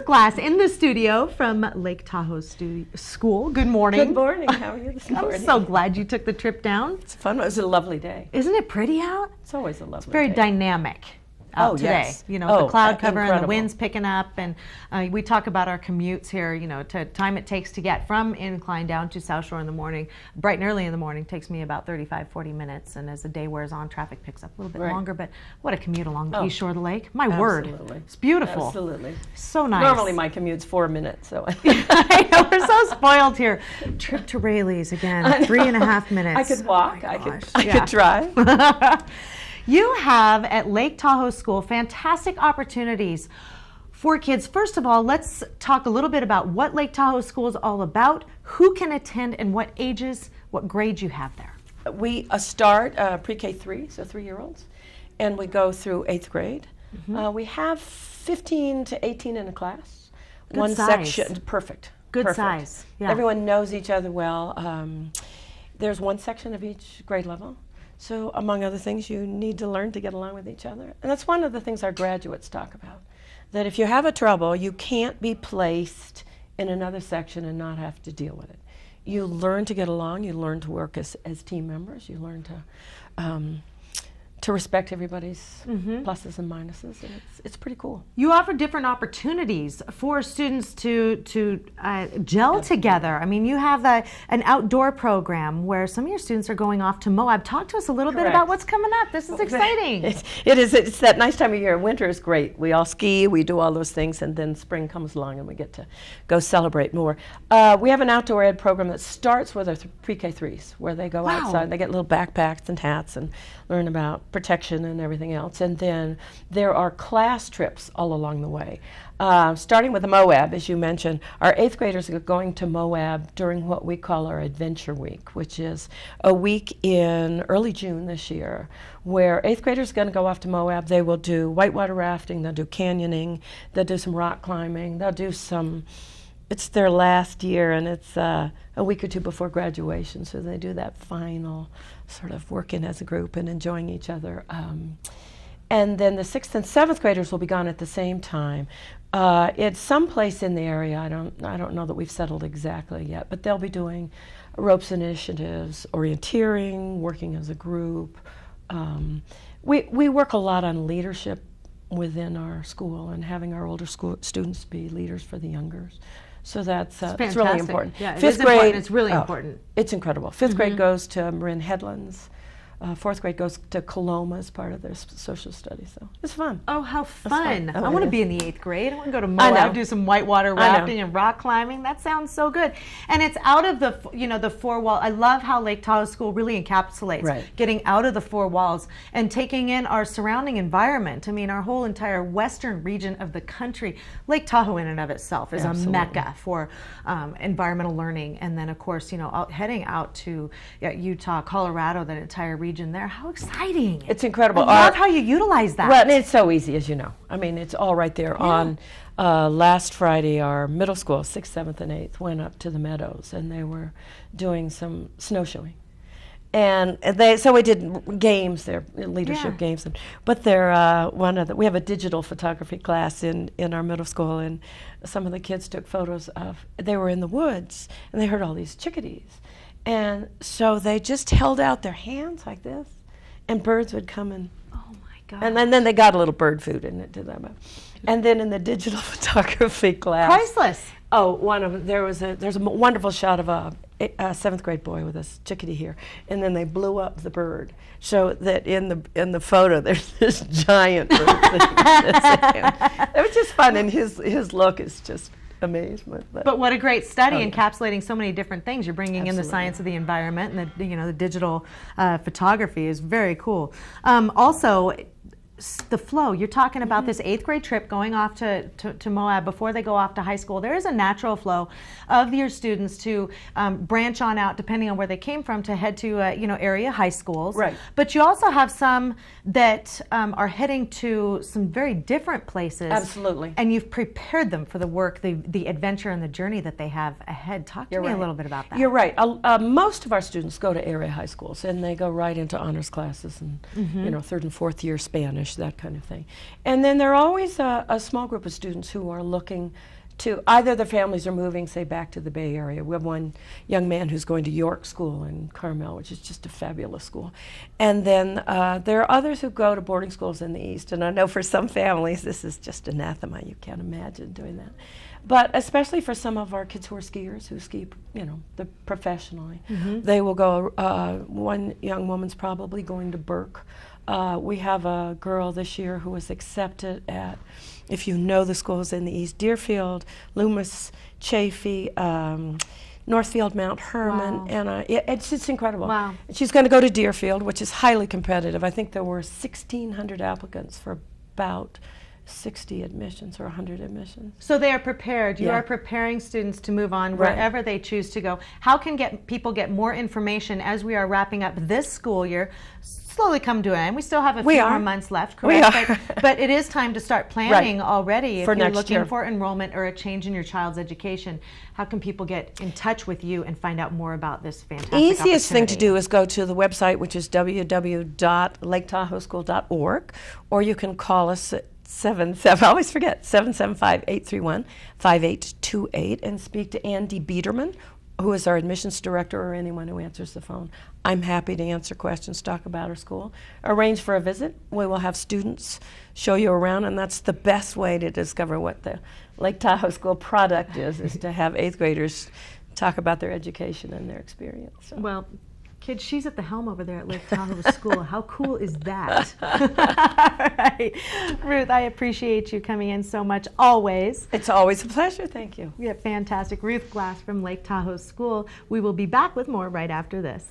fourth class in the studio from Lake Tahoe School. Good morning. Good morning. How are you this morning? I'm so glad you took the trip down. It's fun. It was a lovely day. Isn't it pretty out? It's always a lovely day. Very dynamic out today. Yes. You know, the cloud cover incredible. and the wind's picking up, and we talk about our commutes here, you know, to time it takes to get from Incline down to South Shore in the morning. Bright and early in the morning takes me about 35-40 minutes, and as the day wears on, traffic picks up a little bit longer, but what a commute along the east shore of the lake. My word. It's beautiful. Absolutely. So nice. Normally my commute's 4 minutes, so. I know, we're so spoiled here. Trip to Rayleigh's again, 3.5 minutes. I could walk. Oh I could drive. You have at Lake Tahoe School fantastic opportunities for kids. First of all, let's talk a little bit about what Lake Tahoe School is all about, who can attend, and what ages, what grades you have there. We start pre-K 3, so 3-year-olds, and we go through 8th grade. We have 15 to 18 in a class. Good One size. section, perfect. Good perfect. size. Yeah. Everyone knows each other well. There's one section of each grade level. So among other things, you need to learn to get along with each other. And that's one of the things our graduates talk about, that if you have a trouble, you can't be placed in another section and not have to deal with it. You learn to get along, you learn to work as team members, you learn to respect everybody's pluses and minuses, and it's pretty cool. You offer different opportunities for students to gel together. I mean, you have an outdoor program where some of your students are going off to Moab. Talk to us a little bit about what's coming up. This is exciting. It's that nice time of year. Winter is great. We all ski, we do all those things, and then spring comes along and we get to go celebrate more. We have an outdoor ed program that starts with our pre-K 3s, where they go outside. They get little backpacks and hats and learn about protection and everything else. And then there are class trips all along the way. Starting with the Moab, as you mentioned, our 8th graders are going to Moab during what we call our Adventure Week, which is a week in early June this year, where 8th graders are going to go off to Moab. They will do whitewater rafting, they'll do canyoning, they'll do some rock climbing, they'll do some, it's their last year, and it's a week or two before graduation, so they do that final sort of working as a group and enjoying each other. And then the 6th and 7th graders will be gone at the same time. It's someplace in the area. I don't know that we've settled exactly yet, but they'll be doing ropes initiatives, orienteering, working as a group. We work a lot on leadership within our school and having our older school students be leaders for the youngers. So that's it's really important. Yeah, 5th grade, it's really important. It's incredible. 5th grade goes to Marin Headlands. 4th grade goes to Coloma as part of their social studies. So it's fun. Oh, how fun. Oh, I want to be in the 8th grade. I want to go to Moab, do some whitewater rafting and rock climbing. That sounds so good. And it's out of the, the four wall. I love how Lake Tahoe School really encapsulates getting out of the four walls and taking in our surrounding environment. I mean, our whole entire western region of the country. Lake Tahoe in and of itself is a mecca for environmental learning. And then, of course, heading out to Utah, Colorado, that entire region there. How exciting. It's incredible. I love how you utilize that. Well, and it's so easy, as you know. I mean, it's all right there. On last Friday, our middle school, 6th, 7th, and 8th, went up to the meadows, and they were doing some snowshoeing. And so we did games there, leadership games. But they're we have a digital photography class in our middle school, and some of the kids took photos of, they were in the woods, and they heard all these chickadees. And so they just held out their hands like this, and birds would come and, oh my God. And then they got a little bird food in it to them. And then in the digital photography class, priceless. Oh, one of them, there's a wonderful shot of a 7th grade boy with a chickadee here, and then they blew up the bird, so that in the photo there's this giant bird sitting. It was just fun, and his look is just amazement. But what a great study, encapsulating so many different things. You're bringing in the science of the environment, and the digital photography is very cool. Also, the flow. You're talking about this 8th grade trip going off to Moab before they go off to high school. There is a natural flow of your students to branch on out, depending on where they came from, to head to area high schools. Right. But you also have some that are heading to some very different places. Absolutely. And you've prepared them for the work, the adventure, and the journey that they have ahead. Talk to me a little bit about that. You're right. Most of our students go to area high schools, and they go right into honors classes and 3rd and 4th year Spanish. lunch, that kind of thing. And then there are always a small group of students who are looking to, either their families are moving, say, back to the Bay Area. We have one young man who's going to York School in Carmel, which is just a fabulous school. And then there are others who go to boarding schools in the East. And I know for some families this is just anathema. You can't imagine doing that. But especially for some of our kids who are skiers, who ski, professionally, they will go. One young woman's probably going to Burke. We have a girl this year who was accepted at, if you know the schools in the East, Deerfield, Loomis, Chaffee, Northfield, Mount Herman, wow. And it's incredible. Wow. She's going to go to Deerfield, which is highly competitive. I think there were 1,600 applicants for about 60 admissions or 100 admissions. So they are prepared. You are preparing students to move on wherever they choose to go. How can people get more information as we are wrapping up this school year? Slowly come to an end. We still have a few more months left, correct? But it is time to start planning already if you're looking for enrollment or a change in your child's education. How can people get in touch with you and find out more about this fantastic Easiest thing to do is go to the website, which is www.laketahoeschool.org, or you can call us at 775-831-5828 and speak to Andy Biederman, who is our admissions director, or anyone who answers the phone. I'm happy to answer questions, talk about our school, arrange for a visit. We will have students show you around, and that's the best way to discover what the Lake Tahoe School product is to have 8th graders talk about their education and their experience. So. Well, kids, she's at the helm over there at Lake Tahoe School. How cool is that? All right. Ruth, I appreciate you coming in so much, always. It's always a pleasure. Thank you. Yeah, fantastic. Ruth Glass from Lake Tahoe School. We will be back with more right after this.